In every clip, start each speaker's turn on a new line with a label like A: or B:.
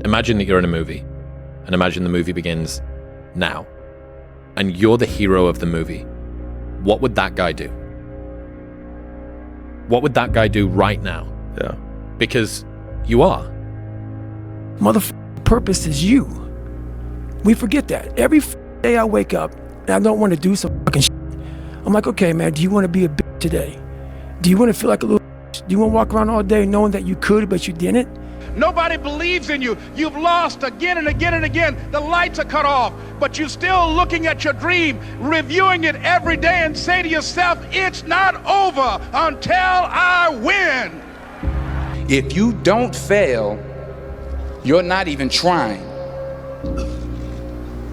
A: Imagine that you're in a movie, and imagine the movie begins now, and you're the hero of the movie. What would that guy do? What would that guy do right now?
B: Yeah.
A: Because you are.
C: Purpose is you. We forget that. Every day I wake up and I don't want to do some fucking shit. I'm like, okay, man, do you want to be a bitch today? Do you want to feel like a little bitch? Do you want to walk around all day knowing that you could, but you didn't?
D: Nobody believes in you. You've lost again and again and again. The lights are cut off, but you're still looking at your dream, reviewing it every day and say to yourself, it's not over until I win.
E: If you don't fail, you're not even trying.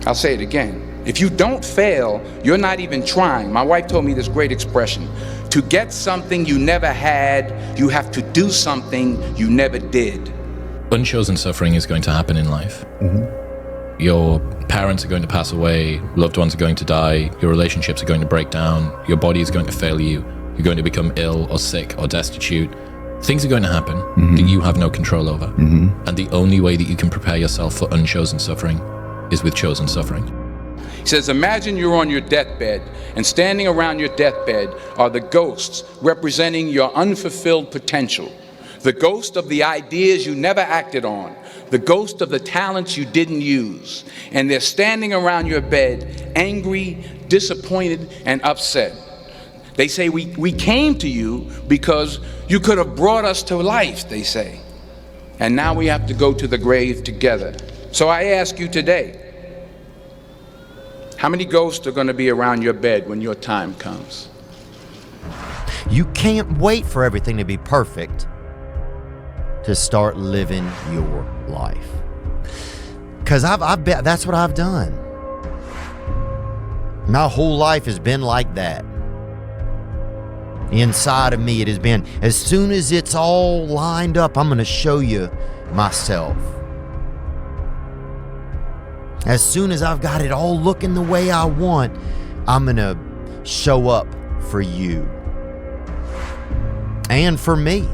E: I'll say it again. If you don't fail, you're not even trying. My wife told me this great expression. To get something you never had, you have to do something you never did.
A: Unchosen suffering is going to happen in life. Mm-hmm. Your parents are going to pass away, loved ones are going to die, your relationships are going to break down, your body is going to fail you, you're going to become ill or sick or destitute. Things are going to happen that you have no control over. And the only way that you can prepare yourself for unchosen suffering is with chosen suffering.
E: He says, imagine you're on your deathbed, and standing around your deathbed are the ghosts representing your unfulfilled potential. The ghost of the ideas you never acted on, the ghost of the talents you didn't use. And they're standing around your bed, angry, disappointed, and upset. They say, we came to you because you could have brought us to life, they say. And now we have to go to the grave together. So I ask you today, how many ghosts are going to be around your bed when your time comes?
F: You can't wait for everything to be perfect to start living your life. Because I've bet that's what I've done. My whole life has been like that. Inside of me, it has been, as soon as it's all lined up, I'm going to show you myself. As soon as I've got it all looking the way I want, I'm going to show up for you. And for me.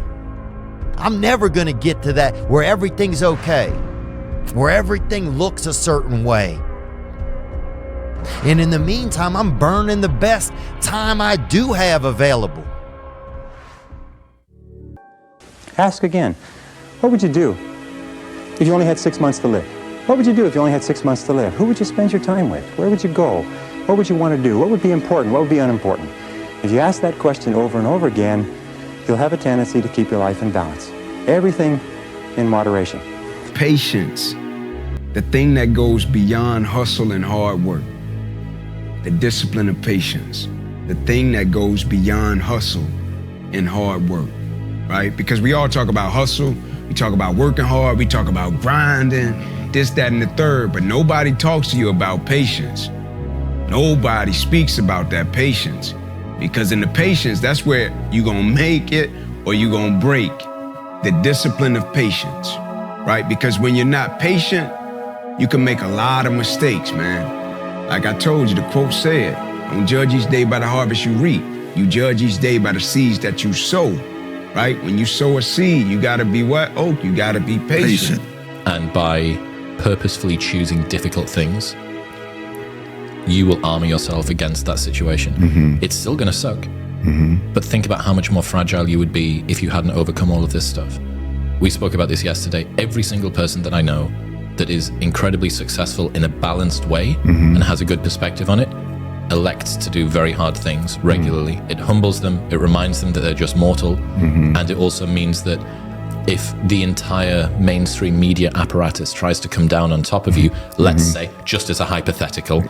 F: I'm never going to get to that where everything's okay, where everything looks a certain way. And in the meantime, I'm burning the best time I do have available.
G: Ask again, what would you do if you only had 6 months to live? What would you do if you only had 6 months to live? Who would you spend your time with? Where would you go? What would you want to do? What would be important? What would be unimportant? If you ask that question over and over again, you'll have a tendency to keep your life in balance. Everything in moderation.
H: Patience, the thing that goes beyond hustle and hard work. The discipline of patience, the thing that goes beyond hustle and hard work, right? Because we all talk about hustle, we talk about working hard, we talk about grinding, this, that, and the third, but nobody talks to you about patience. Nobody speaks about that patience. Because in the patience, that's where you're gonna make it or you're gonna break. The discipline of patience, right? Because when you're not patient, you can make a lot of mistakes, man. Like I told you, the quote said, don't judge each day by the harvest you reap. You judge each day by the seeds that you sow, right? When you sow a seed, you gotta be what? Oak, you gotta be patient.
A: And by purposefully choosing difficult things, you will armor yourself against that situation. It's still gonna suck. But think about how much more fragile you would be if you hadn't overcome all of this stuff. We spoke about this yesterday. Every single person that I know that is incredibly successful in a balanced way and has a good perspective on it elects to do very hard things regularly. It humbles them, it reminds them that they're just mortal, and it also means that if the entire mainstream media apparatus tries to come down on top of you, let's say, just as a hypothetical,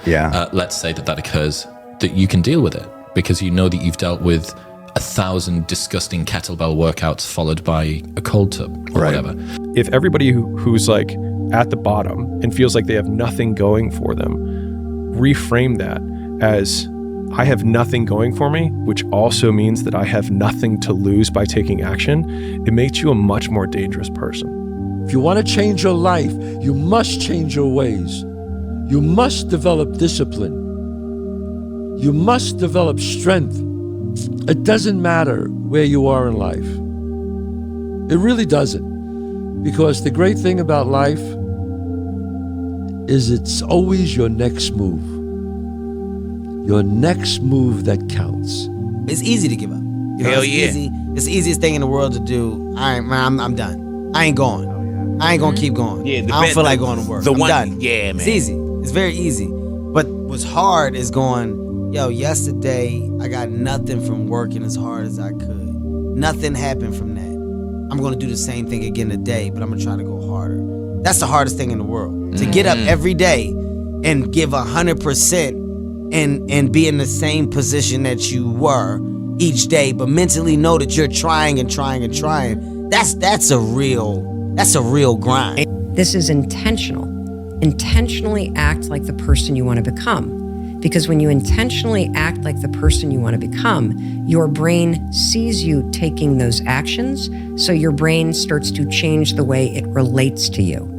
A: let's say that occurs, that you can deal with it because you know that you've dealt with 1,000 disgusting kettlebell workouts followed by a cold tub or whatever.
B: If everybody who's like at the bottom and feels like they have nothing going for them, reframe that as I have nothing going for me, which also means that I have nothing to lose by taking action, it makes you a much more dangerous person.
C: If you want to change your life, you must change your ways. You must develop discipline. You must develop strength. It doesn't matter where you are in life. It really doesn't. Because the great thing about life
I: is it's always your next move. Your next move that counts.
J: It's easy to give up.
K: Hell yeah.
J: It's the easiest thing in the world to do. I'm done. I ain't going. I ain't gonna keep going.
K: Yeah,
J: I don't feel like going to work. I'm done.
K: Yeah, man.
J: It's easy. It's very easy. But what's hard is going, yo, yesterday I got nothing from working as hard as I could. Nothing happened from that. I'm gonna do the same thing again today, but I'm gonna try to go harder. That's the hardest thing in the world. To get up every day and give 100% and be in the same position that you were each day, but mentally know that you're trying and trying and trying. That's a real grind.
L: This is intentional. Intentionally act like the person you want to become. Because when you intentionally act like the person you want to become, your brain sees you taking those actions, so your brain starts to change the way it relates to you.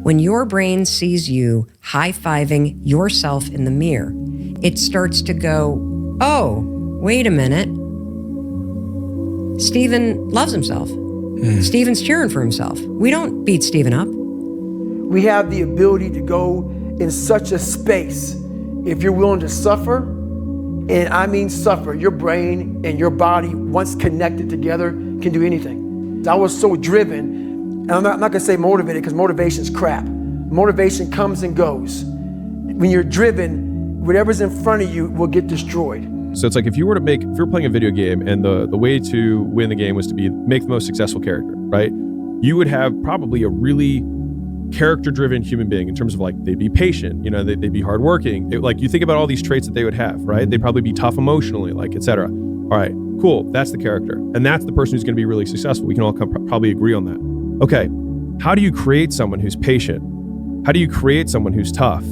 L: When your brain sees you high-fiving yourself in the mirror, it starts to go, oh, wait a minute. Steven loves himself. Steven's cheering for himself. We don't beat Steven up.
C: We have the ability to go in such a space if you're willing to suffer, and I mean suffer. Your brain and your body, once connected together, can do anything. I was so driven, and I'm not gonna say motivated because motivation's crap. Motivation comes and goes. When you're driven, whatever's in front of you will get destroyed.
B: So it's like if you were playing a video game and the way to win the game was to make the most successful character, right? You would have probably a really character-driven human being in terms of like, they'd be patient, they'd be hardworking. Like you think about all these traits that they would have, right? They'd probably be tough emotionally, like, etc. All right, cool, that's the character. And that's the person who's gonna be really successful. We can all probably agree on that. Okay, how do you create someone who's patient? How do you create someone who's tough?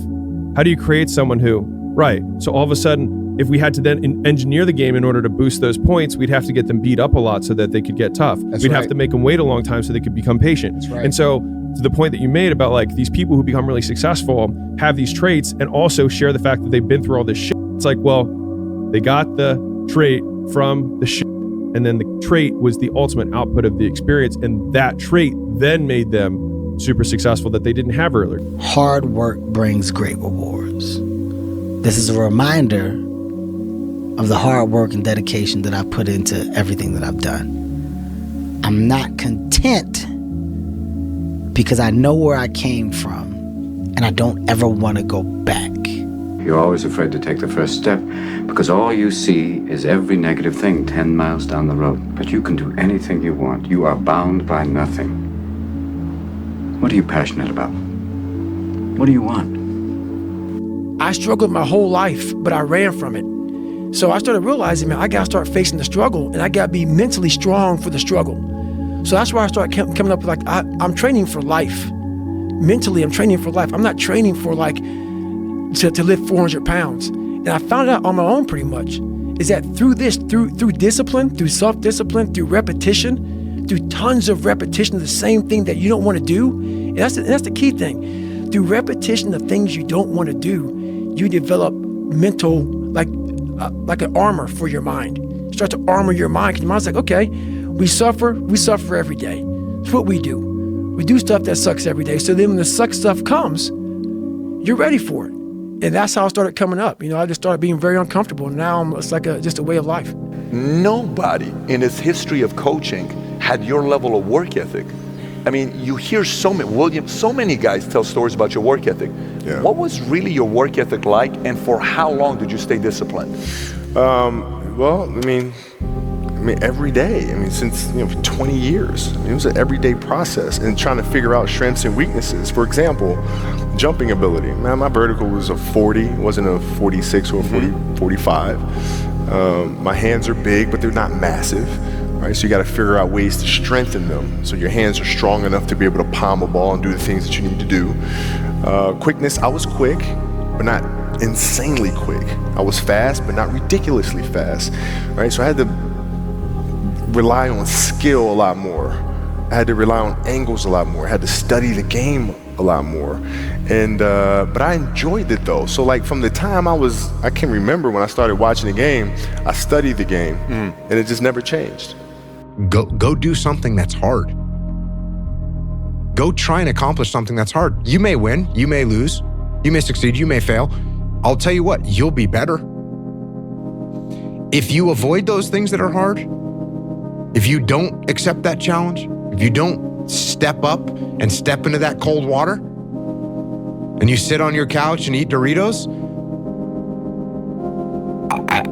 B: How do you create someone who, right, so all of a sudden, if we had to then engineer the game in order to boost those points, we'd have to get them beat up a lot so that they could get tough. We'd have to make them wait a long time so they could become patient. That's right. And so to the point that you made about like these people who become really successful have these traits and also share the fact that they've been through all this shit. It's like, well, they got the trait from the shit, and then the trait was the ultimate output of the experience, and that trait then made them super successful that they didn't have earlier.
J: Hard work brings great rewards. This is a reminder of the hard work and dedication that I put into everything that I've done. I'm not content because I know where I came from and I don't ever want to go back.
M: You're always afraid to take the first step because all you see is every negative thing 10 miles down the road. But you can do anything you want. You are bound by nothing. What are you passionate about? What do you want?
C: I struggled my whole life, but I ran from it. So I started realizing, man, I gotta start facing the struggle and I gotta be mentally strong for the struggle. So that's why I started coming up with like, I'm training for life. Mentally, I'm training for life. I'm not training for like, to lift 400 pounds. And I found out on my own pretty much, is that through discipline, through self-discipline, through repetition, through tons of repetition of the same thing that you don't want to do, and that's the key thing. Through repetition of things you don't want to do, you develop mental, like an armor for your mind. You start to armor your mind, because your mind's like, okay, we suffer every day. It's what we do. We do stuff that sucks every day. So then when the suck stuff comes, you're ready for it. And that's how I started coming up. I just started being very uncomfortable. And now it's like just a way of life.
N: Nobody in its history of coaching had your level of work ethic. I mean, you hear so many guys tell stories about your work ethic. Yeah. What was really your work ethic like, and for how long did you stay disciplined?
O: Well, I mean, every day. Since 20 years. It was an everyday process, and trying to figure out strengths and weaknesses. For example, jumping ability. Man, my vertical was a 40, it wasn't a 46 or a 45. My hands are big, but they're not massive. Right, so you got to figure out ways to strengthen them so your hands are strong enough to be able to palm a ball and do the things that you need to do. Quickness, I was quick, but not insanely quick. I was fast, but not ridiculously fast. Right, so I had to rely on skill a lot more. I had to rely on angles a lot more. I had to study the game a lot more. And but I enjoyed it though. So like from the time I can remember when I started watching the game, I studied the game, and it just never changed.
P: Go do something that's hard. Go try and accomplish something that's hard. You may win, you may lose, You may succeed, you may fail. I'll tell you what, you'll be better. If you avoid those things that are hard, if you don't accept that challenge, if you don't step up and step into that cold water, and you sit on your couch and eat Doritos,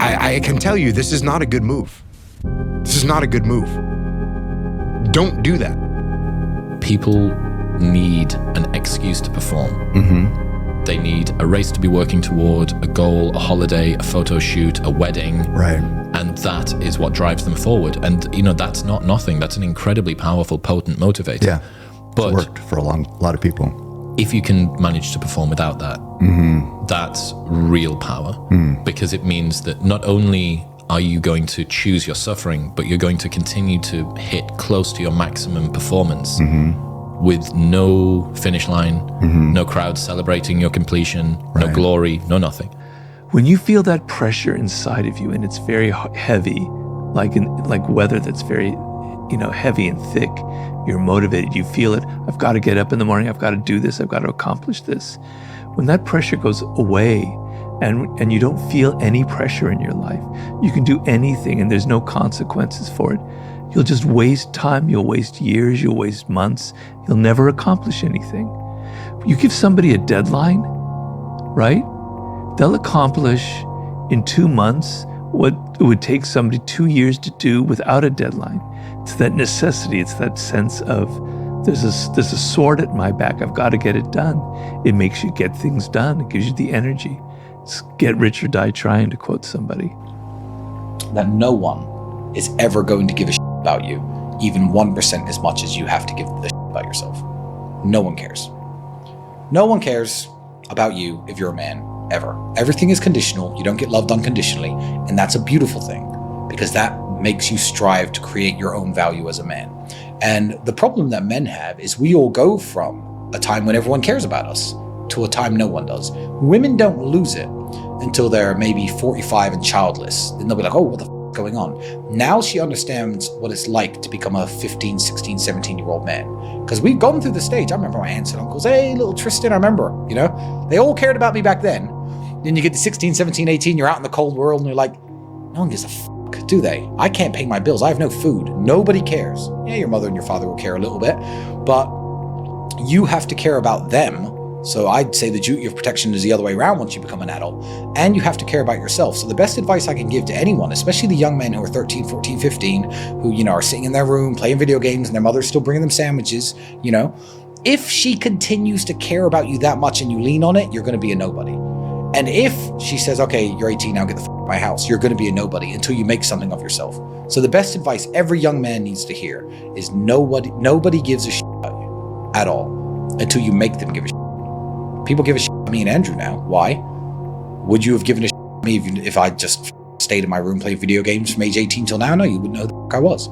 P: I can tell you this is not a good move. This is not a good move. Don't do that.
A: People need an excuse to perform.
K: Mm-hmm.
A: They need a race to be working toward, a goal, a holiday, a photo shoot, a wedding.
K: Right.
A: And that is what drives them forward. And, you know, that's not nothing. That's an incredibly powerful, potent motivator.
K: Yeah.
A: But
K: it's worked for a lot of people.
A: If you can manage to perform without that, that's real power. Because it means that not only are you going to choose your suffering, but you're going to continue to hit close to your maximum performance with no finish line, no crowd celebrating your completion, no glory, no nothing.
Q: When you feel that pressure inside of you and it's very heavy, like weather that's very, heavy and thick, you're motivated, you feel it. I've got to get up in the morning. I've got to do this. I've got to accomplish this. When that pressure goes away and you don't feel any pressure in your life, you can do anything and there's no consequences for it. You'll just waste time. You'll waste years. You'll waste months. You'll never accomplish anything. You give somebody a deadline, right? They'll accomplish in 2 months what it would take somebody 2 years to do without a deadline. It's that necessity. It's that sense of there's a sword at my back. I've got to get it done. It makes you get things done. It gives you the energy. It's get rich or die trying, to quote somebody.
R: That no one is ever going to give a shit about you, even 1% as much as you have to give the shit about yourself. No one cares. No one cares about you if you're a man, ever. Everything is conditional. You don't get loved unconditionally, and that's a beautiful thing because that makes you strive to create your own value as a man. And the problem that men have is we all go from a time when everyone cares about us to a time no one does. Women don't lose it until they're maybe 45 and childless. Then they'll be like, oh, what the f is going on? Now she understands what it's like to become a 15, 16, 17-year-old man. Because we've gone through the stage. I remember my aunts and uncles, hey, little Tristan, I remember, they all cared about me back then. Then you get to 16, 17, 18, you're out in the cold world and you're like, no one gives a f, do they? I can't pay my bills. I have no food. Nobody cares. Yeah, your mother and your father will care a little bit, but you have to care about them. So I'd say the duty of protection is the other way around once you become an adult, and you have to care about yourself. So the best advice I can give to anyone, especially the young men who are 13, 14, 15, who, are sitting in their room playing video games and their mother's still bringing them sandwiches, if she continues to care about you that much and you lean on it, you're going to be a nobody. And if she says, okay, you're 18 now, get the f out of my house, you're going to be a nobody until you make something of yourself. So the best advice every young man needs to hear is nobody gives a shit about you at all until you make them give a shit. People give a shit about me and Andrew now. Why? Would you have given a shit about me if I just stayed in my room playing video games from age 18 till now? No, you wouldn't know who the f I was.